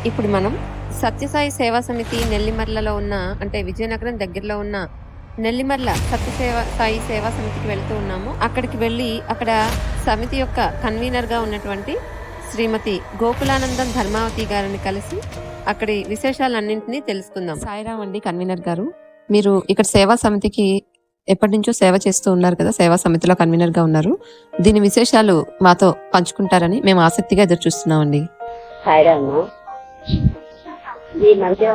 ఇప్పుడు మనం సత్యసాయి సేవా సమితి నెల్లిమర్లలో ఉన్న అంటే విజయనగరం దగ్గరలో ఉన్న నెల్లిమర్ల సాయి సేవా సమితికి వెళ్తూ ఉన్నాము. అక్కడికి వెళ్ళి అక్కడ సమితి యొక్క కన్వీనర్ గా ఉన్నటువంటి శ్రీమతి గోకులానందం ధర్మావతి గారిని కలిసి అక్కడి విశేషాలన్నింటినీ తెలుసుకుందాం. సాయిరామ్ అండి కన్వీనర్ గారు, మీరు ఇక్కడ సేవా సమితికి ఎప్పటి నుంచో సేవ చేస్తూ ఉన్నారు కదా, సేవా సమితిలో కన్వీనర్ గా ఉన్నారు. దీని విశేషాలు మాతో పంచుకుంటారని మేము ఆసక్తిగా ఎదురు చూస్తున్నామండి. సాయిరామ్, ఈ మధ్య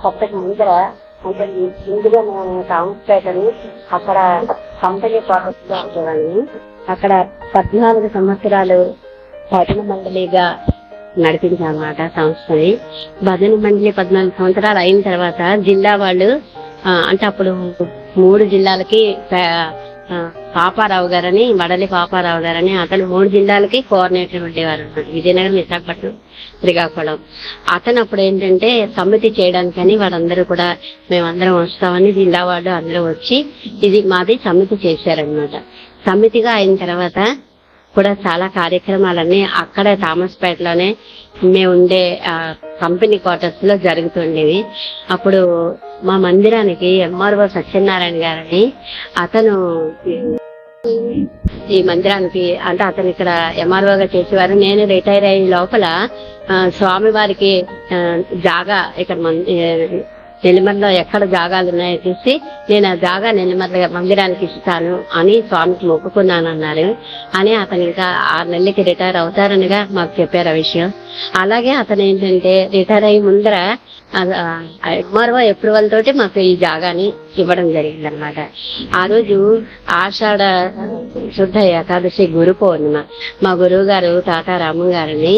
కొత్తకి ముందర అంటే ముందుగా మేము కామపేటని అక్కడ కంపెనీ ప్రాజెక్ట్ లో ఉంటుందని అక్కడ 14 సంవత్సరాలు భజన మండలిగా నడిపించామన్నమాట సంస్థని. భజన మండలి 14 సంవత్సరాలు అయిన తర్వాత జిల్లా వాళ్ళు అంటే అప్పుడు 3 జిల్లాలకి పాపారావు గారని, వడలి పాపారావు గారని అతను 3 జిల్లాలకి కోఆర్డినేటర్ ఉండేవారు అన్నమాట. విజయనగరం, విశాఖపట్నం, శ్రీకాకుళం. అతను అప్పుడు ఏంటంటే సమితి చేయడానికని వాళ్ళందరూ కూడా మేమందరం వస్తామని జిల్లా వాళ్ళు అందరూ వచ్చి ఇది మాది సమితి చేశారనమాట. సమితిగా అయిన తర్వాత కూడా చాలా కార్యక్రమాలన్నీ అక్కడే థామస్పేటలోనే మేము ఉండే కంపెనీ క్వార్టర్స్ లో జరుగుతుండేవి. అప్పుడు మా మందిరానికి ఎంఆర్ఓ సత్యనారాయణ గారని అతను ఈ మందిరానికి అంటే అతను ఇక్కడ ఎంఆర్ఓగా చేసేవారు. నేను రిటైర్ అయిన లోపల స్వామి వారికి జాగా ఇక్కడ నెల్లిమర్లో ఎక్కడ జాగాలు ఉన్నాయో చూసి నేను ఆ జాగా నెల్లిమర్ల మందిరానికి ఇస్తాను అని స్వామికి మొక్కుకున్నానన్నారు అని అతను ఇంకా 6 నెలలకి రిటైర్ అవుతారనిగా మాకు చెప్పారు ఆ విషయం. అలాగే అతను ఏంటంటే రిటైర్ అయ్యి ముందర ఎంఆర్ఓ అప్రూవల్ తోటి మాకు ఈ జాగాని ఇవ్వడం జరిగింది అనమాట. ఆ రోజు ఆషాఢ శుద్ధ ఏకాదశి గురు పౌర్ణిమ. మా గురువు గారు టాటా రాము గారిని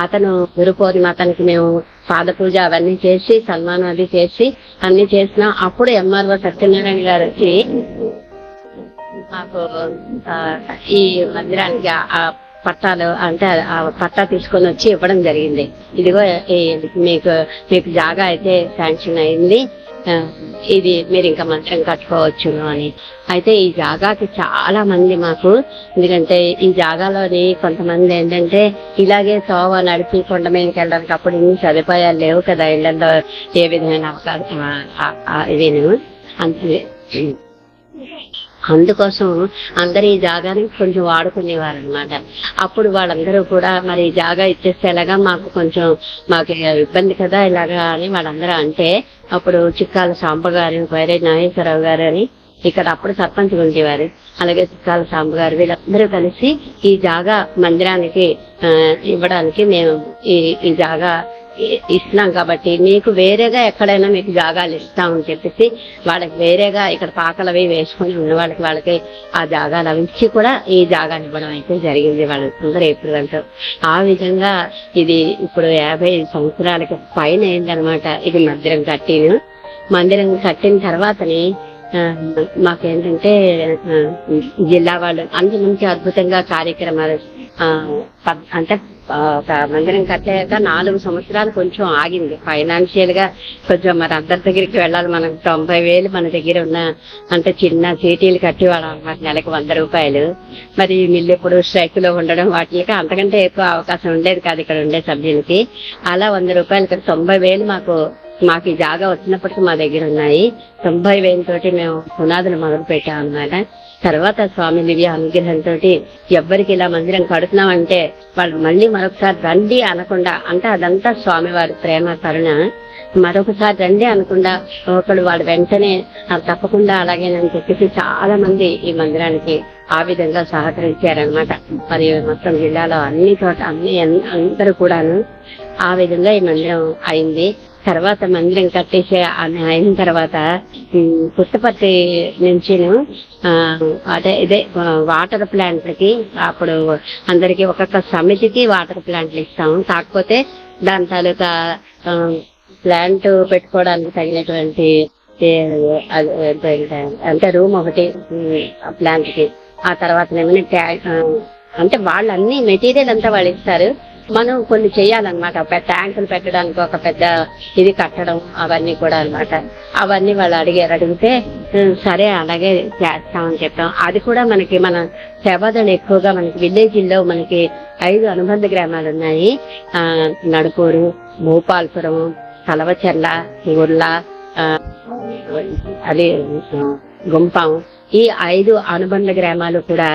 అతను గురు పౌర్ణిమ అతనికి మేము పాద పూజ అవన్నీ చేసి సన్మానం అది చేసి అన్ని చేసినాం. అప్పుడు ఎంఆర్ఓ సత్యనారాయణ గారు వచ్చి మాకు ఈ మందిరానికి ఆ పట్టాలు అంటే ఆ పట్టా తీసుకొని వచ్చి ఇవ్వడం జరిగింది. ఇదిగో మీకు జాగా అయితే శాంక్షన్ అయింది, ఇది మీరు ఇంకా మంత్రం కట్టుకోవచ్చు అని. అయితే ఈ జాగాకి చాలా మంది మాకు, ఎందుకంటే ఈ జాగాలోని కొంతమంది ఏంటంటే ఇలాగే తోవ నడిపి కొండ మీదకి వెళ్ళడానికి అప్పుడు ఇన్ని సదుపాయాలు లేవు కదా ఇళ్లలో, ఏ విధమైన అవకాశం ఇదేను అంతే. అందుకోసం అందరు ఈ జాగాని కొంచెం వాడుకునేవారు అనమాట. అప్పుడు వాళ్ళందరూ కూడా మరి జాగా ఇచ్చేస్తే ఎలాగా మాకు ఇబ్బంది కదా ఇలాగా అని వాళ్ళందరూ అంటే అప్పుడు చిక్కాల సాంబ గారు, వైరే నాగేశ్వరరావు గారు అని ఇక్కడ అప్పుడు సర్పంచ్ ఉండేవారు, అలాగే చిక్కాల సాంబ గారు, వీళ్ళందరూ కలిసి ఈ జాగా మందిరానికి ఇవ్వడానికి మేము ఈ జాగా ఇస్తున్నాం కాబట్టి మీకు వేరేగా ఎక్కడైనా మీకు జాగాలు ఇస్తామని చెప్పేసి వాళ్ళకి వేరేగా ఇక్కడ పాకలవి వేసుకొని ఉన్న వాళ్ళకి ఆ జాగాలు అవించి కూడా ఈ జాగాలు ఇవ్వడం అయితే జరిగింది వాళ్ళందరూ ఎప్పుడు. ఆ విధంగా ఇది ఇప్పుడు 50 సంవత్సరాలకి పైన అయిందనమాట. ఇది మందిరం కట్టిన తర్వాతని మాకేంటంటే జిల్లా వాళ్ళు అందు నుంచి అద్భుతంగా కార్యక్రమాలు అంటే ఒక మందిరం కట్టాక 4 సంవత్సరాలు కొంచెం ఆగింది ఫైనాన్షియల్ గా. కొంచెం మరి అందరి దగ్గరికి వెళ్ళాలి, మనకు 90,000 మన దగ్గర ఉన్న అంటే చిన్న చీటీలు కట్టి వాళ్ళం అన్నమాట, నెలకు 100 రూపాయలు. మరి మిల్లు ఎప్పుడు స్ట్రైక్ లో ఉండడం వాటికి అంతకంటే ఎక్కువ అవకాశం ఉండేది కాదు ఇక్కడ ఉండే సభ్యులకి. అలా 100 రూపాయలు 90,000 మాకు ఈ జాగా వచ్చినప్పటికీ మా దగ్గర ఉన్నాయి. 90,000 తోటి మేము పునాదులు మొదలు పెట్టాం అన్నమాట. తర్వాత స్వామి దివ్య అనుగ్రహంతో ఎవ్వరికి ఇలా మందిరం కడుతున్నామంటే వాళ్ళు మళ్ళీ మరొకసారి రండి అనకుండా, అంటే అదంతా స్వామివారి ప్రేమ కరుణ, మరొకసారి రండి అనకుండా ఒకడు వాడు వెంటనే తప్పకుండా అలాగేనని చెప్పేసి చాలా మంది ఈ మందిరానికి ఆ విధంగా సహకరించారనమాట. మరి మొత్తం జిల్లాలో అన్ని చోట అందరూ కూడాను ఆ విధంగా ఈ మందిరం అయింది. తర్వాత మందిరం కట్టేసి అయిన తర్వాత పుట్టపర్తి నుంచి అదే ఇదే వాటర్ ప్లాంట్లకి అప్పుడు అందరికి ఒక్కొక్క సమితికి వాటర్ ప్లాంట్లు ఇస్తాము. కాకపోతే దాని తాలూకా ప్లాంట్ పెట్టుకోవడానికి తగినటువంటి అంటే రూమ్ ఒకటి ప్లాంట్ కి. ఆ తర్వాత ఏమైనా అంటే వాళ్ళు అన్ని మెటీరియల్ అంతా వాళ్ళు ఇస్తారు, మనం కొన్ని చెయ్యాలన్నమాట. పెద్ద ట్యాంకులు పెట్టడానికి ఒక పెద్ద ఇది కట్టడం అవన్నీ కూడా అన్నమాట. అవన్నీ వాళ్ళు అడిగితే సరే అలాగే చేస్తామని చెప్పాం. అది కూడా మనకి మన సేవాదళం ఎక్కువగా మనకి విలేజ్లో మనకి 5 అనుబంధ గ్రామాలు ఉన్నాయి. నడుపూరు, భూపాల్పురం, కలవచెర్ల, ఊర్ల, అది గుంపం, ఈ 5 అనుబంధ గ్రామాలు కూడా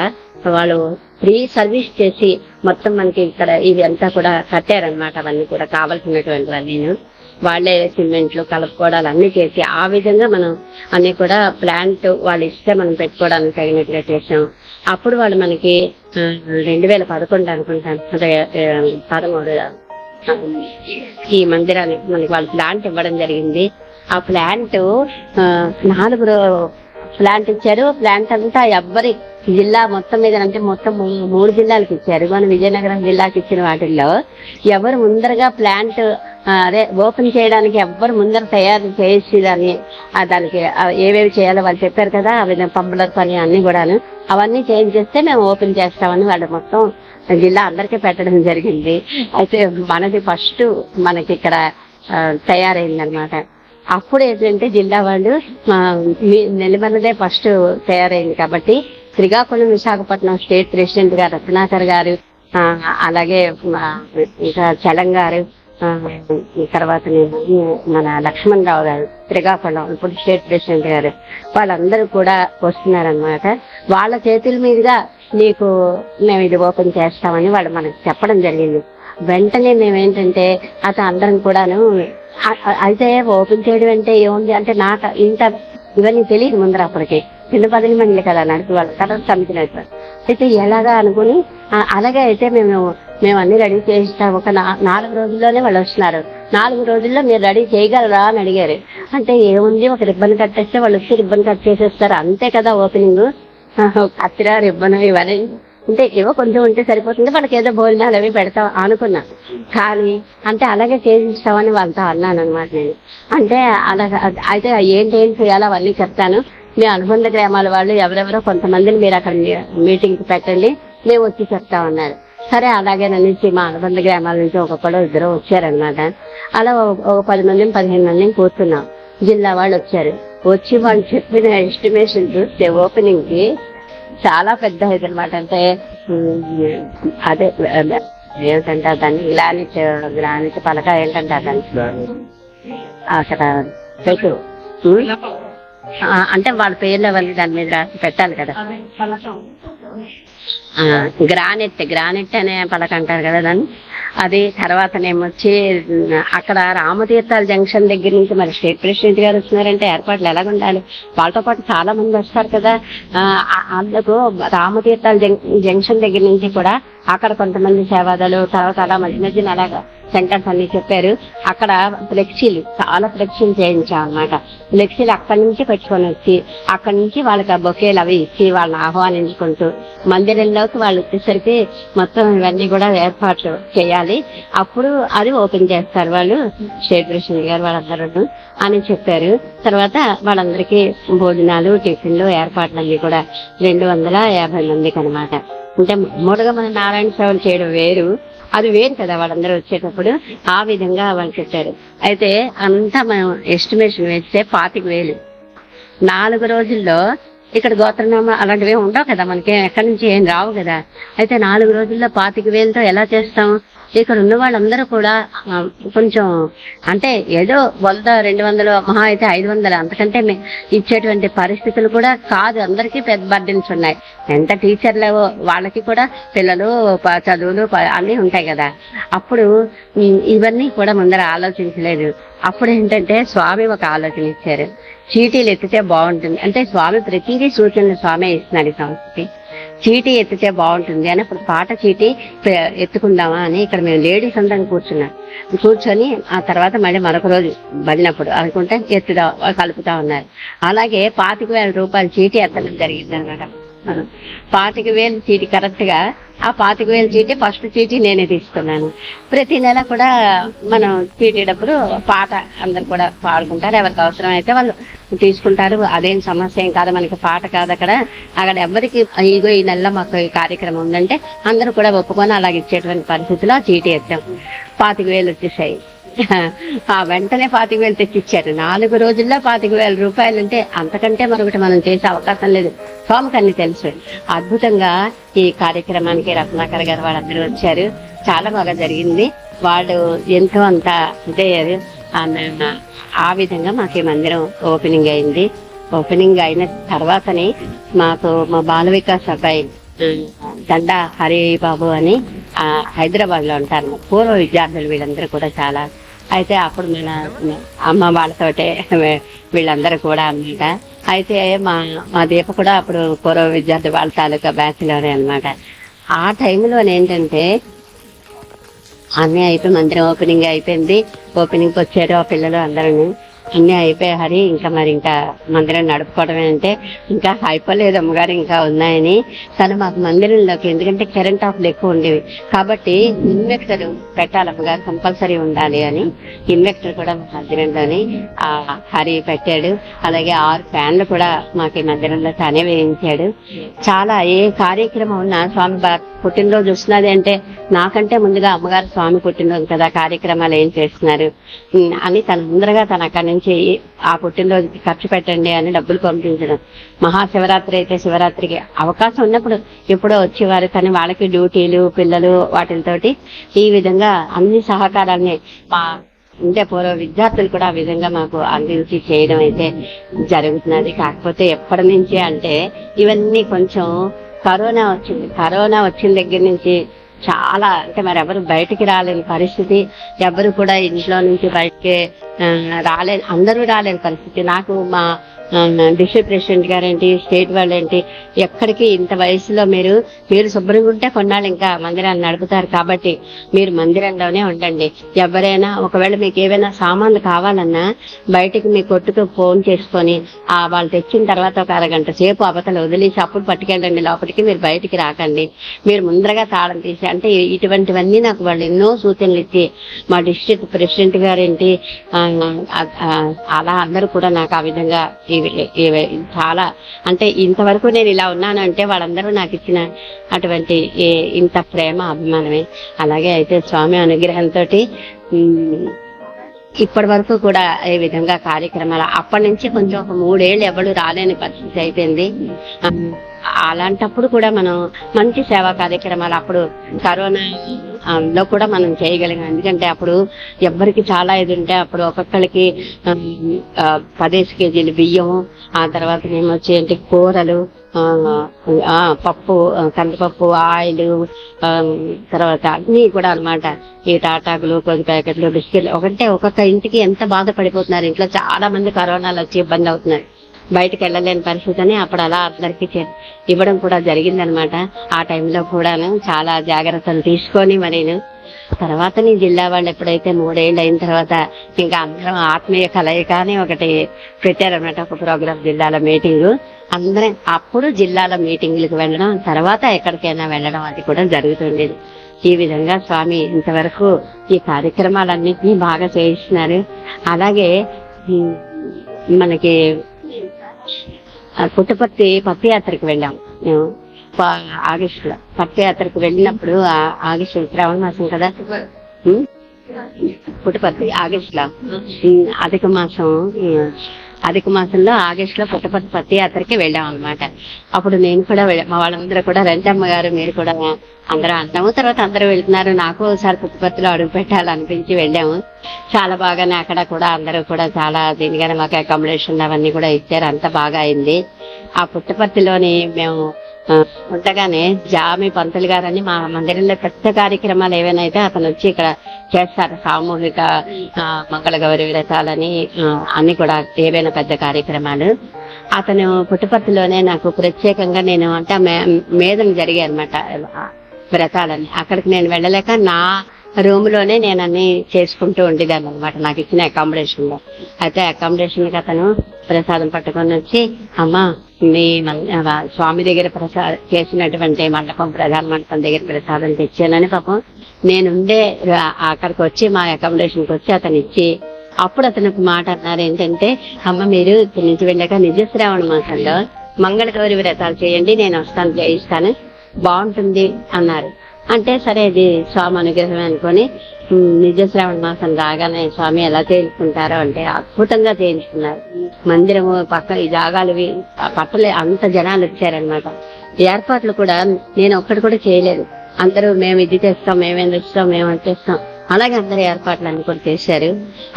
వాళ్ళు ఫ్రీ సర్వీస్ చేసి మొత్తం మనకి ఇక్కడ ఇవి అంతా కూడా కట్టారనమాట. అవన్నీ కూడా కావాల్సినటువంటివన్నీ వాళ్ళే సిమెంట్లు కలుపుకోవడాలు అన్ని చేసి ఆ విధంగా మనం అన్ని కూడా ప్లాంట్ వాళ్ళు ఇస్తే మనం పెట్టుకోవడానికి తగినట్టుగా చేసాం. అప్పుడు వాళ్ళు మనకి 2011 అనుకుంటాను, 13 ఈ మందిరానికి మనకి వాళ్ళు ప్లాంట్ ఇవ్వడం జరిగింది. ఆ ప్లాంట్ 4 ప్లాంట్ ఇచ్చారు. ప్లాంట్ అంతా ఎవ్వరి జిల్లా మొత్తం మీద అంటే మొత్తం 3 జిల్లాలకు ఇచ్చారు. మన విజయనగరం జిల్లాకి ఇచ్చిన వాటిల్లో ఎవరు ముందరగా ప్లాంట్ అదే ఓపెన్ చేయడానికి ఎవ్వరు ముందర తయారు చేసి దానికి ఏవేవి చేయాలో వాళ్ళు చెప్పారు కదా. ఆ విధంగా పంపుల పని అన్ని కూడాను అవన్నీ చేస్తే మేము ఓపెన్ చేస్తామని వాళ్ళు మొత్తం జిల్లా అందరికీ పెట్టడం జరిగింది. అయితే మనది ఫస్ట్ మనకి ఇక్కడ తయారైందనమాట. అప్పుడు ఏంటంటే జిల్లా వాళ్ళు నెల్లిమర్లదే ఫస్ట్ తయారైంది కాబట్టి శ్రీకాకుళం విశాఖపట్నం స్టేట్ ప్రెసిడెంట్ గారు రత్నాకర్ గారు, అలాగే ఇంకా చలం గారు, తర్వాత మన లక్ష్మణ్ రావు గారు శ్రీకాకుళం ఇప్పుడు స్టేట్ ప్రెసిడెంట్ గారు, వాళ్ళందరూ కూడా వస్తున్నారనమాట. వాళ్ళ చేతుల మీదుగా నీకు మేము ఇది ఓపెన్ చేస్తామని వాళ్ళు మనకు చెప్పడం జరిగింది. వెంటనే మేమేంటంటే అతను అందరం కూడాను అయితే ఓపెన్ చేయడం అంటే ఏముంది అంటే నాకు ఇంత ఇవన్నీ తెలియదు ముందర. అప్పటికి 10 మంది కదా నడిపి వాళ్ళు తర్వాత సమితి నడిపి అయితే ఎలాగా అనుకుని అలాగే అయితే మేము అన్ని రెడీ చేస్తాం. ఒక 4 రోజుల్లోనే వాళ్ళు వస్తున్నారు. 4 రోజుల్లో మీరు రెడీ చేయగలరా అని అడిగారు. అంటే ఏముంది, ఒక రిబ్బన్ కట్టేస్తే వాళ్ళు వచ్చి రిబ్బన్ కట్ చేసేస్తారు అంతే కదా. ఓపెనింగ్ కత్తిర రిబ్బన్ ఇవన్నీ అంటే ఏవో కొంచెం ఉంటే సరిపోతుంది, వాళ్ళకి ఏదో భోజనాలు అవి పెడతాం అనుకున్నా. కానీ అంటే అలాగే చేసిస్తామని వాళ్ళతో అన్నాను అనమాట నేను. అంటే అలాగే అయితే ఏంటి చేయాలో అవన్నీ చెప్తాను. మీ అనుబంధ గ్రామాల వాళ్ళు ఎవరెవరో కొంతమందిని మీరు అక్కడ మీటింగ్ పెట్టండి, మేము వచ్చి చెప్తామన్నారు. సరే అలాగే నుంచి మా అనుబంధ గ్రామాల నుంచి ఒక్కొక్కడు 2 వచ్చారనమాట. అలా ఒక 10 మంది 15 మందిని కూర్చున్నాం. జిల్లా వాళ్ళు వచ్చారు. వచ్చి వాళ్ళు చెప్పిన ఎస్టిమేషన్ చూస్తే ఓపెనింగ్ కి చాలా పెద్ద ఇది అనమాట. అంటే అదే ఏమిటంటే దాన్ని గ్రానైట్ పలక ఏంటంటే దాన్ని అక్కడ పెట్టు అంటే వాళ్ళ పేర్లు అవన్నీ దాని మీద పెట్టాలి కదా. గ్రానైట్ అనే పలక అంటారు కదా దాన్ని. అది తర్వాత నేమొచ్చి అక్కడ రామతీర్థాల జంక్షన్ దగ్గర నుంచి మరి స్టేట్ ప్రెసిడెంట్ గారు వస్తున్నారంటే ఏర్పాట్లు ఎలాగుండాలి, వాళ్ళతో పాటు చాలా మంది వస్తారు కదా. అందుకు రామతీర్థాల జంక్షన్ దగ్గర నుంచి కూడా అక్కడ కొంతమంది సేవాదాలు తర్వాత అలా మధ్యన అలాగా సెంటర్స్ అన్ని చెప్పారు. అక్కడ ఫ్లెక్సీలు చాలా ఫ్లెక్సీలు చేయించాం అనమాట. ఫ్లెక్సీలు అక్కడి నుంచి పెట్టుకొని వచ్చి అక్కడి నుంచి వాళ్ళకి ఆ బొకేలు అవి ఇచ్చి వాళ్ళని ఆహ్వానించుకుంటూ మందిరంలోకి వాళ్ళు వచ్చేసరికి మొత్తం ఇవన్నీ కూడా ఏర్పాట్లు చేయాలి. అప్పుడు అది ఓపెన్ చేస్తారు వాళ్ళు స్టేట్ ప్రెసిడెంట్ గారు వాళ్ళందరూ అని చెప్పారు. తర్వాత వాళ్ళందరికీ భోజనాలు టిఫిన్లు ఏర్పాట్లన్నీ కూడా 250 మందికి అనమాట. అంటే మూడుగా మన నారాయణ సేవలు చేయడం వేరు, అది వేరు కదా వాళ్ళందరూ వచ్చేటప్పుడు. ఆ విధంగా వాళ్ళు చెప్పారు. అయితే అంతా మనం ఎస్టిమేషన్ వేస్తే 25,000. 4 రోజుల్లో ఇక్కడ గోత్రనామా అలాంటివి ఉండవు కదా, మనకి ఎక్కడి నుంచి ఏం రావు కదా. అయితే 4 రోజుల్లో 25,000తో ఎలా చేస్తాం? ఇక్కడ ఉన్న వాళ్ళందరూ కూడా కొంచెం అంటే ఏదో 100, 200 మహా అయితే 500 అంతకంటే ఇచ్చేటువంటి పరిస్థితులు కూడా కాదు. అందరికీ పెద్ద బర్డెన్స్ ఉన్నాయి. ఎంత టీచర్లు వాళ్ళకి కూడా పిల్లలు చదువులు అన్నీ ఉంటాయి కదా. అప్పుడు ఇవన్నీ కూడా ముందర ఆలోచించలేదు. అప్పుడు ఏంటంటే స్వామి ఒక ఆలోచన ఇచ్చారు, చీటీలు ఎత్తితే బాగుంటుంది అంటే స్వామి ప్రతిదీ సూచనలు స్వామి ఇస్తున్నాడు ఈ సంస్థకి. చీటీ ఎత్తితే బాగుంటుంది అని అప్పుడు పాట చీటీ ఎత్తుకుందామా అని ఇక్కడ మేము లేడీస్ అందరం కూర్చొని ఆ తర్వాత మళ్ళీ మరొక రోజు పడినప్పుడు అనుకుంటే కలుపుతా ఉన్నారు. అలాగే 25,000 రూపాయల చీటీ ఎత్తడం జరిగింది అనమాట. 25,000 చీటీ కరెక్ట్ గా. ఆ 25,000 చీటీ ఫస్ట్ చీటీ నేనే తీసుకున్నాను. ప్రతి నెల కూడా మనం చీటీటప్పుడు పాట అందరు కూడా పాడుకుంటారు. ఎవరికి అవసరం అయితే వాళ్ళు తీసుకుంటారు. అదేం సమస్య ఏం కాదు, మనకి పాట కాదు అక్కడ. అక్కడ ఎవరికి ఇగో ఈ నెలలో మాకు ఈ కార్యక్రమం ఉందంటే అందరూ కూడా ఒప్పుకొని అలాగే ఇచ్చేటువంటి పరిస్థితిలో చీటీ ఎత్తాం. 25,000 వచ్చేసాయి. ఆ వెంటనే 25,000 తెచ్చిచ్చారు. 4 రోజుల్లో 25,000 రూపాయలు అంటే అంతకంటే మరొకటి మనం చేసే అవకాశం లేదు. స్వామికి అన్ని తెలుసు. అద్భుతంగా ఈ కార్యక్రమానికి రత్నాకర్ గారు వాళ్ళందరూ వచ్చారు. చాలా బాగా జరిగింది. వాళ్ళు ఎంతో అంత ఇదయ్యారు. ఆ విధంగా మాకు ఈ మందిరం ఓపెనింగ్ అయింది. ఓపెనింగ్ అయిన తర్వాతనే మాకు మా బాల వికాస్ అబ్బాయి దండా హరిబాబు అని హైదరాబాద్ లో ఉంటారు. పూర్వ విద్యార్థులు వీళ్ళందరూ కూడా చాలా. అయితే అప్పుడు మన అమ్మ వాళ్ళతోటే వీళ్ళందరూ కూడా అన్నమాట. అయితే మా దీప కూడా అప్పుడు పూర్వ విద్యార్థి వాళ్ళ తాలూకా బ్యాచ్లోనే అనమాట. ఆ టైంలో ఏంటంటే అన్నీ అయిపోయి మందిరం ఓపెనింగ్ అయిపోయింది. ఓపెనింగ్కి వచ్చారు ఆ పిల్లలు అందరూ. అన్నీ అయిపోయాయి హరి, ఇంకా మరి ఇంకా మందిరం నడుపుకోవడమే అంటే ఇంకా అయిపోలేదు అమ్మగారు, ఇంకా ఉన్నాయని. తను మాకు మందిరంలోకి, ఎందుకంటే కరెంట్ ఆఫ్లు ఎక్కువ ఉండేవి కాబట్టి ఇన్వెక్టర్ పెట్టాలి అమ్మగారు, కంపల్సరీ ఉండాలి అని ఇన్వెక్టర్ కూడా మా మందిరంలోని హరి పెట్టాడు. అలాగే 6 ఫ్యాన్లు కూడా మాకు ఈ మందిరంలో తనే వేయించాడు. చాలా ఏ కార్యక్రమం ఉన్నా స్వామి పుట్టినరోజు వస్తున్నది అంటే నాకంటే ముందుగా అమ్మగారు స్వామి పుట్టినరోజు కదా, కార్యక్రమాలు ఏం చేస్తున్నారు అని తన ముందరగా తన అక్కడి నుంచి ఆ పుట్టినరోజుకి ఖర్చు పెట్టండి అని డబ్బులు పంపించడం. మహాశివరాత్రి అయితే శివరాత్రికి అవకాశం ఉన్నప్పుడు ఎప్పుడో వచ్చేవారు, కానీ వాళ్ళకి డ్యూటీలు పిల్లలు వాటితోటి ఈ విధంగా అన్ని సహకారాన్ని మా అంటే పూర్వ విద్యార్థులు కూడా ఆ విధంగా మాకు అందించి చేయడం అయితే జరుగుతున్నది. కాకపోతే ఎప్పటి నుంచి అంటే ఇవన్నీ కొంచెం కరోనా వచ్చిన దగ్గర నుంచి చాలా, అంటే మరి ఎవరు బయటికి రాలేని పరిస్థితి, ఎవరు కూడా ఇంట్లో నుంచి బయటికి అందరూ రాలేని పరిస్థితి. నాకు మా డిస్ట్రిక్ట్ ప్రెసిడెంట్ గారేంటి, స్టేట్ వాళ్ళేంటి, ఎక్కడికి ఇంత వయసులో మీరు శుభ్రంగా ఉంటే కొన్నాళ్ళు ఇంకా మందిరాన్ని నడుపుతారు కాబట్టి మీరు మందిరంలోనే ఉండండి. ఎవరైనా ఒకవేళ మీకు ఏవైనా సామాన్లు కావాలన్నా బయటికి మీ కొట్టుకు ఫోన్ చేసుకొని వాళ్ళు తెచ్చిన తర్వాత ఒక అరగంట సేపు అవతల వదిలేసి అప్పుడు పట్టుకెళ్ళండి లోపలికి, మీరు బయటికి రాకండి, మీరు ముందరగా తాళం తీసి, అంటే ఇటువంటివన్నీ నాకు వాళ్ళు ఎన్నో సూచనలు ఇచ్చి మా డిస్ట్రిక్ట్ ప్రెసిడెంట్ గారేంటి అలా అందరూ కూడా నాకు ఆ విధంగా చాలా, అంటే ఇంతవరకు నేను ఇలా ఉన్నాను అంటే వాళ్ళందరూ నాకు ఇచ్చిన అటువంటి ఇంత ప్రేమ అభిమానమే. అలాగే అయితే స్వామి అనుగ్రహంతో ఇప్పటి వరకు కూడా ఈ విధంగా కార్యక్రమాలు, అప్పటి నుంచి కొంచెం ఒక 3 ఏళ్ళు ఎవరు రాలేని పరిస్థితి అయిపోయింది. అలాంటప్పుడు కూడా మనం మంచి సేవా కార్యక్రమాలు అప్పుడు కరోనాలో కూడా మనం చేయగలిగాం. ఎందుకంటే అప్పుడు ఎవ్వరికి చాలా ఇది ఉంటే అప్పుడు ఒక్కొక్కరికి 10 కేజీలు బియ్యం, ఆ తర్వాత ఏమొచ్చేంటి కూరలు, పప్పు, కందిపప్పు, ఆయిల్, తర్వాత అన్ని కూడా అన్నమాట. ఈ టాటా గ్లూకోజ్ ప్యాకెట్లు, బిస్కెట్లు, ఒక్కొక్క ఇంటికి ఎంత బాధపడిపోతున్నారు. ఇంట్లో చాలా మంది కరోనాలో వచ్చి ఇబ్బంది అవుతున్నారు, బయటకు వెళ్ళలేని పరిస్థితి అని అప్పుడు అలా అందరికి ఇవ్వడం కూడా జరిగిందనమాట. ఆ టైంలో కూడాను చాలా జాగ్రత్తలు తీసుకొని మరీను తర్వాత నీ జిల్లా వాళ్ళు ఎప్పుడైతే 3 ఏళ్ళు అయిన తర్వాత ఇంకా అందరం ఆత్మీయ కలయిక అని ఒకటి పెట్టారనమాట, ఒక ప్రోగ్రామ్ జిల్లాల మీటింగ్. అందరం అప్పుడు జిల్లాల మీటింగ్లకు వెళ్ళడం, తర్వాత ఎక్కడికైనా వెళ్ళడం అది కూడా జరుగుతుండేది. ఈ విధంగా స్వామి ఇంతవరకు ఈ కార్యక్రమాలన్నింటినీ బాగా చేయిస్తున్నారు. అలాగే మనకి పుట్టపర్తి పత్తియాత్రకు వెళ్ళాం మేము ఆగస్టులో. పత్తియాత్రకు వెళ్ళినప్పుడు ఆగస్టు శ్రావణ మాసం కదా, పుట్టపర్తి ఆగస్టులో అధిక మాసంలో ఆగస్టులో పుట్టపర్తి పత్తియాత్రకి వెళ్ళాం అనమాట. అప్పుడు నేను కూడా మా వాళ్ళందరూ కూడా రంజమ్మ గారు మీరు కూడా అందరూ అంటాము. తర్వాత అందరూ వెళ్తున్నారు, నాకు ఒకసారి పుట్టపర్తిలో అడుగు పెట్టాలనిపించి వెళ్ళాము. చాలా బాగానే అక్కడ కూడా అందరూ కూడా చాలా దీనిగానే మాకు అకామిడేషన్ అవన్నీ కూడా ఇచ్చారు, అంత బాగా అయింది. ఆ పుట్టపర్తిలోని మేము ఉండగానే జామి పంతులు గారని మా మందిరంలో పెద్ద కార్యక్రమాలు ఏవైనా అయితే అతను వచ్చి ఇక్కడ చేస్తారు, సామూహిక మంగళగౌరి వ్రతాలని అన్ని కూడా ఏవైనా పెద్ద కార్యక్రమాలు. అతను పుట్టపర్తిలోనే నాకు ప్రత్యేకంగా నేను అంటే మేదం జరిగాయి అనమాట వ్రతాలని. అక్కడికి నేను వెళ్ళలేక రూమ్ లోనే నేను అన్ని చేసుకుంటూ ఉండేదాన్ని అనమాట, నాకు ఇచ్చిన అకామిడేషన్ లో. అయితే అకామిడేషన్ కి అతను ప్రసాదం పట్టుకొని వచ్చి, అమ్మా మీ స్వామి దగ్గర చేసినటువంటి మండపం, ప్రధాన మండపం దగ్గర ప్రసాదం తెచ్చానని పాపం నేనుండే అక్కడికి వచ్చి మా అకామిడేషన్ కి వచ్చి అతను ఇచ్చి, అప్పుడు అతను ఒక మాట అన్నారు ఏంటంటే, అమ్మ మీరు ఇక్కడి నుంచి వెళ్ళాక నిజ శ్రావణ మాసంలో మంగళగౌరి వ్రతాలు చేయండి, నేను వస్తాను చేయిస్తాను బాగుంటుంది అన్నారు. అంటే సరే ఇది స్వామి అనుగ్రహమే అనుకొని నిజ శ్రావణ మాసం రాగానే స్వామి ఎలా చేయించుకుంటారో అంటే అద్భుతంగా చేయించుకున్నారు. మందిరము పక్క ఈ జాగాలు పట్టలే, అంత జనాలు వచ్చారనమాట. ఏర్పాట్లు కూడా నేను ఒక్కటి కూడా చేయలేదు, అందరూ మేము ఇది చేస్తాం, మేమేం తెస్తాం, మేము అది చేస్తాం, అలాగే అందరు ఏర్పాట్లు అన్ని కూడా చేశారు.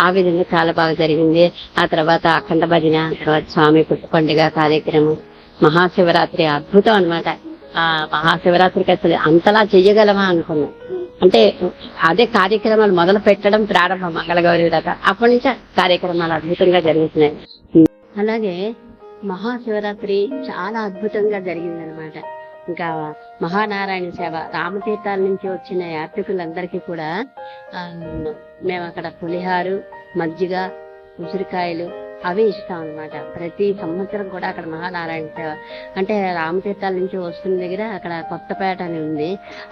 ఆ విధంగా చాలా బాగా జరిగింది. ఆ తర్వాత అఖండ భజన, తర్వాత స్వామి పుట్టు పండుగ కార్యక్రమం, మహాశివరాత్రి అద్భుతం అనమాట. ఆ మహాశివరాత్రికి అసలు అంతలా చెయ్యగలమా అనుకున్నాం. అంటే అదే కార్యక్రమాలు మొదలు పెట్టడం ప్రారంభం మంగళగౌరి వ్రత, అప్పటి నుంచి కార్యక్రమాలు అద్భుతంగా జరుగుతున్నాయి. అలాగే మహాశివరాత్రి చాలా అద్భుతంగా జరిగిందనమాట. ఇంకా మహానారాయణ సేవ, రామతీర్థాల నుంచి వచ్చిన యాత్రికులందరికీ కూడా మేము అక్కడ పులిహారు, మజ్జిగ, ఉసిరికాయలు అవి ఇస్తాం అనమాట. ప్రతి సంవత్సరం కూడా అక్కడ మహానారాయణ సేవ అంటే రామతీర్థాల నుంచి వస్తున్న దగ్గర అక్కడ కొత్తపేట అని ఉంది.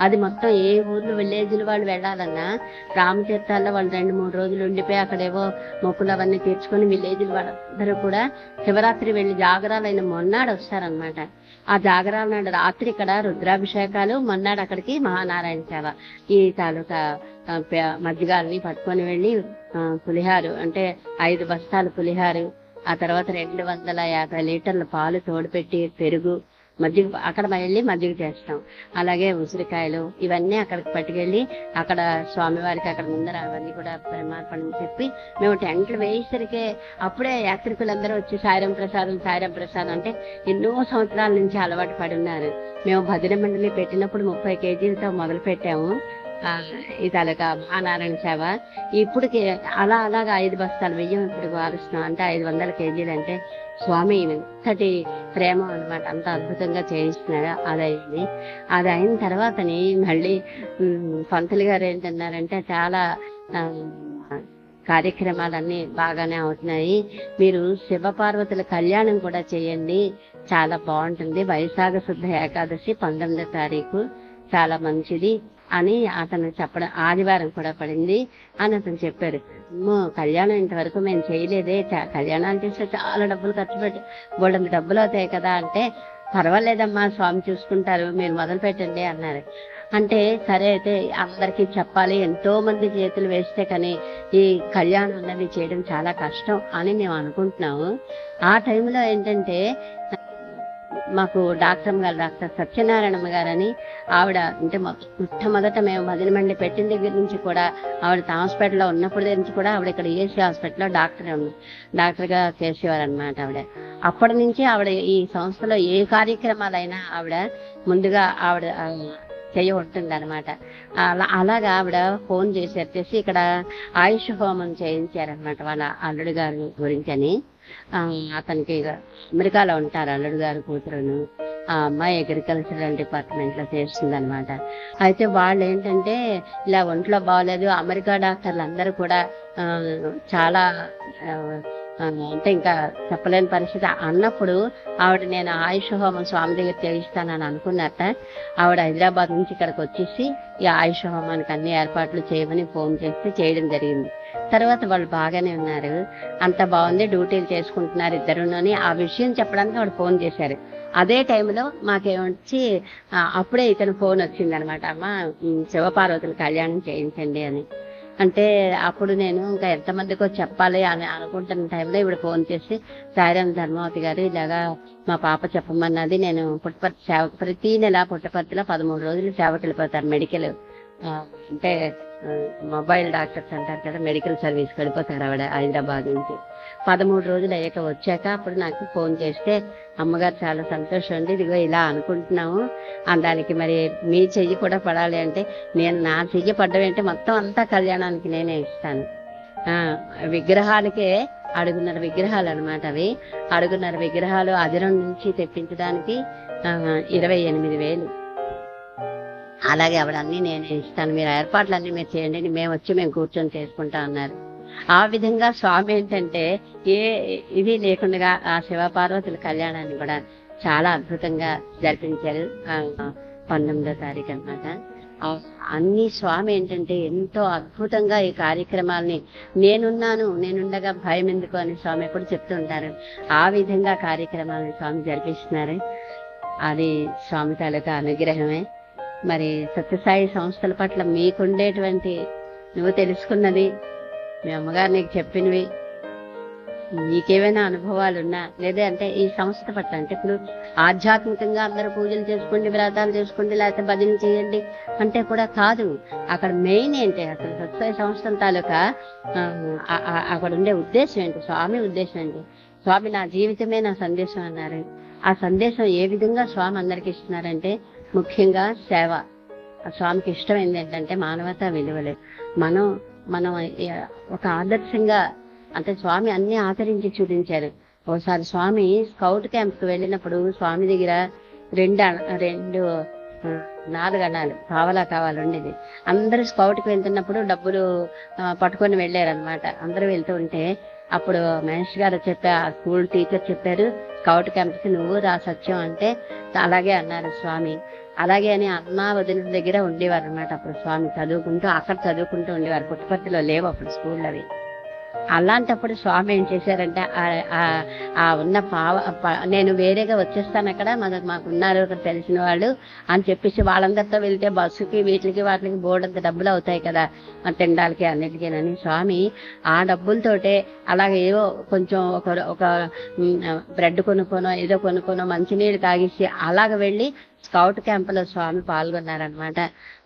అది మొత్తం ఏ ఊర్లు విలేజ్లు వాళ్ళు వెళ్ళాలన్నా రామతీర్థాల్లో వాళ్ళు 2-3 రోజులు ఉండిపోయి అక్కడేవో మొక్కులు అవన్నీ తీర్చుకొని విలేజ్లు వాళ్ళందరూ కూడా శివరాత్రి వెళ్ళి జాగరాలు అయిన మొన్నాడు వస్తారనమాట. ఆ జాగరాల నాడు రాత్రి ఇక్కడ రుద్రాభిషేకాలు, మొన్నాడు అక్కడికి మహానారాయణ సేవ. ఈ తాలూకా మజ్జిగాల్ని పట్టుకొని వెళ్ళి పులిహారు అంటే 5 బస్తాలు పులిహారు, ఆ తర్వాత 250 లీటర్ల పాలు తోడుపెట్టి పెరుగు, మజ్జిగ అక్కడ వెళ్ళి మజ్జిగ చేస్తాం. అలాగే ఉసిరికాయలు ఇవన్నీ అక్కడికి పట్టుకెళ్ళి అక్కడ స్వామివారికి అక్కడ ముందర అవన్నీ కూడా ప్రమార్పణ చెప్పి మేము టెంట్లు వేసేసరికే అప్పుడే యాత్రికులందరూ వచ్చి సాయిరం ప్రసాదం అంటే ఎన్నో సంవత్సరాల నుంచి అలవాటు పడి ఉన్నారు. మేము భజన మండలి పెట్టినప్పుడు 30 కేజీలతో మొదలు పెట్టాము ఈ తాలూకా మహానారాయణ సేవ. ఇప్పటికి అలాగా 5 బస్తాలు బియ్యం ఇప్పుడు వారుస్తున్నాం. అంటే 500 కేజీలు అంటే స్వామి ఎంతటి ప్రేమ అనమాట, అంత అద్భుతంగా చేయిస్తున్నారు. అదైంది. అది అయిన తర్వాతని మళ్ళీ పంతులు గారు ఏంటన్నారంటే, చాలా కార్యక్రమాలన్నీ బాగానే అవుతున్నాయి, మీరు శివపార్వతుల కళ్యాణం కూడా చేయండి, చాలా బాగుంటుంది, వైశాఖ శుద్ధ ఏకాదశి 19వ తారీఖు చాలా మంచిది అని అతను చెప్పడం. ఆదివారం కూడా పడింది అని అతను చెప్పాడు. కళ్యాణం ఇంతవరకు మేము చేయలేదే, కళ్యాణాలు చేస్తే చాలా డబ్బులు ఖర్చు పెట్టి బోల్డంత డబ్బులు అవుతాయి కదా అంటే, పర్వాలేదమ్మా స్వామి చూసుకుంటారు, మీరు మొదలు పెట్టండి అన్నారు. అంటే సరే అయితే అందరికీ చెప్పాలి, ఎంతో మంది చేతులు వేస్తే కానీ ఈ కళ్యాణం అన్నది చేయడం చాలా కష్టం అని మేము అనుకుంటున్నాము. ఆ టైంలో ఏంటంటే మాకు డాక్టర్ సత్యనారాయణమ్మ గారని ఆవిడ, అంటే మొట్టమొదట మేము భజన మండలి పెట్టిన దగ్గర నుంచి కూడా ఆవిడ హాస్పిటల్లో ఉన్నప్పటి నుంచి కూడా ఆవిడ ఇక్కడ ఏసీ హాస్పిటల్లో డాక్టర్గా చేసేవారు అనమాట. అప్పటి నుంచి ఆవిడ ఈ సంస్థలో ఏ కార్యక్రమాలైనా ఆవిడ ముందుగా ఆవిడ చేయ ఉంటుంది అనమాట. అలాగా ఆవిడ ఫోన్ చేసి ఇక్కడ ఆయుష్ హోమం చేయించారనమాట వాళ్ళ అల్లుడు గారి గురించి అని. అతనికి అమెరికాలో ఉంటారు అల్లుడు గారు కూతురును. ఆ అమ్మాయి అగ్రికల్చరల్ డిపార్ట్మెంట్ లో చేస్తుంది అనమాట. అయితే వాళ్ళు ఏంటంటే ఇలా ఒంట్లో బాగోలేదు, అమెరికా డాక్టర్లు అందరూ కూడా చాలా అంటే ఇంకా చెప్పలేని పరిస్థితి అన్నప్పుడు ఆవిడ నేను ఆయుష్ హోమం స్వామి దగ్గర చేయిస్తానని అనుకున్నట్ట. ఆవిడ హైదరాబాద్ నుంచి ఇక్కడికి వచ్చేసి ఈ ఆయుష్ హోమానికి అన్ని ఏర్పాట్లు చేయమని ఫోన్ చేసి చేయడం జరిగింది. తర్వాత వాళ్ళు బాగానే ఉన్నారు, అంత బాగుంది, డ్యూటీలు చేసుకుంటున్నారు ఇద్దరుని ఆ విషయం చెప్పడానికి ఆవిడ ఫోన్ చేశారు. అదే టైంలో మాకేమొచ్చి అప్పుడే ఇతను ఫోన్ వచ్చింది అనమాట, అమ్మ శివపార్వతుల కళ్యాణం చేయించండి అని. అంటే అప్పుడు నేను ఇంకా ఎంతమందికో చెప్పాలి అని అనుకుంటున్న టైంలో ఇవిడ ఫోన్ చేసి, సాయిరాం ధర్మావతి గారు ఇలాగా మా పాప చెప్పమన్నది, నేను పుట్టపర్తి సేవకు ప్రతి నెల పుట్టపర్తిలో 13 రోజులు సేవకు వెళ్ళిపోతారు. మెడికల్ అంటే మొబైల్ డాక్టర్స్ అంటారు కదా, మెడికల్ సర్వీస్ వెళ్ళిపోతారు ఆవిడ హైదరాబాద్ నుంచి. 13 రోజులు అయ్యాక వచ్చాక అప్పుడు నాకు ఫోన్ చేస్తే, అమ్మగారు చాలా సంతోషం అండి, ఇదిగో ఇలా అనుకుంటున్నాము, దానికి మరి మీ చెయ్యి కూడా పడాలి అంటే, నేను నా చెయ్యి పడ్డం ఏంటి, మొత్తం అంతా కళ్యాణానికి నేనే ఇస్తాను. విగ్రహాలకే 6.5 విగ్రహాలు అనమాట. అవి 6.5 విగ్రహాలు అదిరం నుంచి తెప్పించడానికి 28,000. అలాగే ఆవిడ అన్ని నేను ఇస్తాను, మీరు ఏర్పాట్లన్నీ మీరు చేయండి, మేము కూర్చొని చేసుకుంటా అన్నారు. ఆ విధంగా స్వామి ఏంటంటే ఏ ఇది లేకుండా ఆ శివపార్వతుల కళ్యాణాన్ని కూడా చాలా అద్భుతంగా జరిపించారు. 19వ తారీఖు అన్నమాట. అన్ని స్వామి ఏంటంటే ఎంతో అద్భుతంగా ఈ కార్యక్రమాల్ని నేనుండగా భయం ఎందుకు అని స్వామి ఎప్పుడు చెప్తూ ఉంటారు. ఆ విధంగా కార్యక్రమాలను స్వామి జరిపిస్తున్నారు. అది స్వామి తాలూకా అనుగ్రహమే. మరి సత్యసాయి సంస్థల పట్ల మీకుండేటువంటి, నువ్వు తెలుసుకున్నది, మీ అమ్మగారు నీకు చెప్పినవి, నీకేమైనా అనుభవాలు ఉన్నా, లేదంటే ఈ సంస్థ పట్ల, అంటే ఇప్పుడు ఆధ్యాత్మికంగా అందరూ పూజలు చేసుకోండి, వ్రతాలు చేసుకోండి, లేకపోతే భజన చేయండి అంటే కూడా కాదు. అక్కడ మెయిన్ ఏంటి, అసలు సత్యసాయి సంస్థల తాలూకా అక్కడ ఉండే ఉద్దేశం ఏంటి, స్వామి ఉద్దేశం ఏంటి? స్వామి నా జీవితమే నా సందేశం అన్నారు. ఆ సందేశం ఏ విధంగా స్వామి అందరికి ఇస్తున్నారంటే ముఖ్యంగా సేవ. ఆ స్వామికి ఇష్టమైంది ఏంటంటే మానవతా విలువలు. మనం మనం ఒక ఆదర్శంగా, అంటే స్వామి అన్ని ఆచరించి చూపించారు. ఒకసారి స్వామి స్కౌట్ క్యాంప్ కు వెళ్ళినప్పుడు స్వామి దగ్గర రెండు 4 అణాలు కావాలి ఉండేది. అందరూ స్కౌట్ కి వెళ్తున్నప్పుడు డబ్బులు పట్టుకొని వెళ్ళారనమాట. అందరూ వెళ్తూ ఉంటే అప్పుడు మహేష్ గారు ఆ స్కూల్ టీచర్ చెప్పారు, స్కౌట్ క్యాంప్ కి నువ్వు రా సత్యం అంటే అలాగే అన్నారు స్వామి. అలాగే అని అన్నా వదిన దగ్గర ఉండేవారు అనమాట. అప్పుడు స్వామి అక్కడ చదువుకుంటూ ఉండేవారు. పుట్టపర్తిలో లేవు అప్పుడు స్కూల్ అవి. అలాంటప్పుడు స్వామి ఏం చేశారంటే ఉన్న నేను వేరేగా వచ్చేస్తాను, అక్కడ మాకున్నారు అక్కడ తెలిసిన వాళ్ళు అని చెప్పేసి వాళ్ళందరితో వెళ్తే బస్సుకి వాటికి బోర్డంత డబ్బులు అవుతాయి కదా తినడానికి అన్నిటికీనని స్వామి ఆ డబ్బులతోటే అలాగే ఏవో కొంచెం ఒక బ్రెడ్ కొనుక్కోనో ఏదో కొనుక్కోనో మంచినీళ్ళు తాగిసి అలాగ వెళ్ళి స్కౌట్ క్యాంపులో స్వామి పాల్గొన్నారనమాట.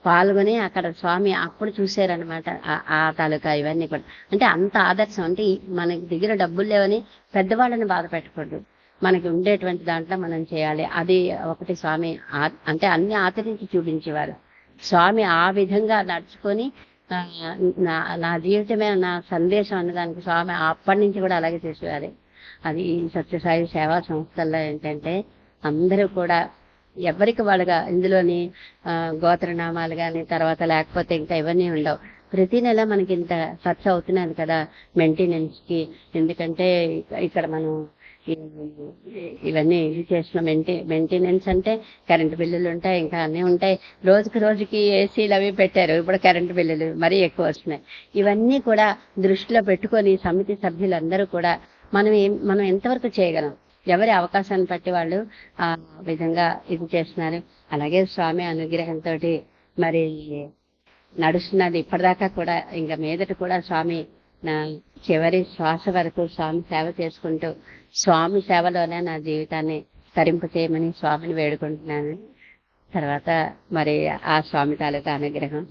పాల్గొని అక్కడ స్వామి అప్పుడు చూశారనమాట ఆ తాలూకా ఇవన్నీ కూడా. అంటే అంత ఆదర్శం. అంటే మనకి దగ్గర డబ్బులు లేవని పెద్దవాళ్ళని బాధ పెట్టకూడదు, మనకి ఉండేటువంటి దాంట్లో మనం చేయాలి. అది ఒకటి స్వామి అంటే అన్ని ఆచరించి చూపించేవారు. స్వామి ఆ విధంగా నడుచుకొని నా జీవితమే నా సందేశం అన్నదానికి స్వామి అప్పటి నుంచి కూడా అలాగే చేసేవారు. అది సత్యసాయి సేవా సంస్థల్లో ఏంటంటే అందరూ కూడా ఎవరికి వాళ్ళగా ఇందులోని గోత్రనామాలు కానీ తర్వాత లేకపోతే ఇంకా ఇవన్నీ ఉండవు. ప్రతి నెల మనకి ఇంత ఖర్చు అవుతున్నది కదా మెయింటెనెన్స్ కి. ఎందుకంటే ఇక్కడ మనం ఇవన్నీ ఇది చేసిన మెయింటెనెన్స్ అంటే కరెంటు బిల్లులు ఉంటాయి, ఇంకా అన్నీ ఉంటాయి. రోజుకి ఏసీలు అవి పెట్టారు, ఇప్పుడు కరెంటు బిల్లులు మరీ ఎక్కువ వస్తున్నాయి. ఇవన్నీ కూడా దృష్టిలో పెట్టుకొని సమితి సభ్యులందరూ కూడా మనం ఎంతవరకు చేయగలం, ఎవరి అవకాశాన్ని బట్టి వాళ్ళు ఆ విధంగా ఇది చేస్తున్నారు. అలాగే స్వామి అనుగ్రహంతో మరి నడుస్తున్నది ఇప్పటిదాకా కూడా. ఇంకా మీదట కూడా స్వామి నా చివరి శ్వాస వరకు స్వామి సేవ చేసుకుంటూ స్వామి సేవలోనే నా జీవితాన్ని తరింపు చేయమని స్వామిని వేడుకుంటున్నాను. తర్వాత మరి ఆ స్వామి తాలూకా అనుగ్రహం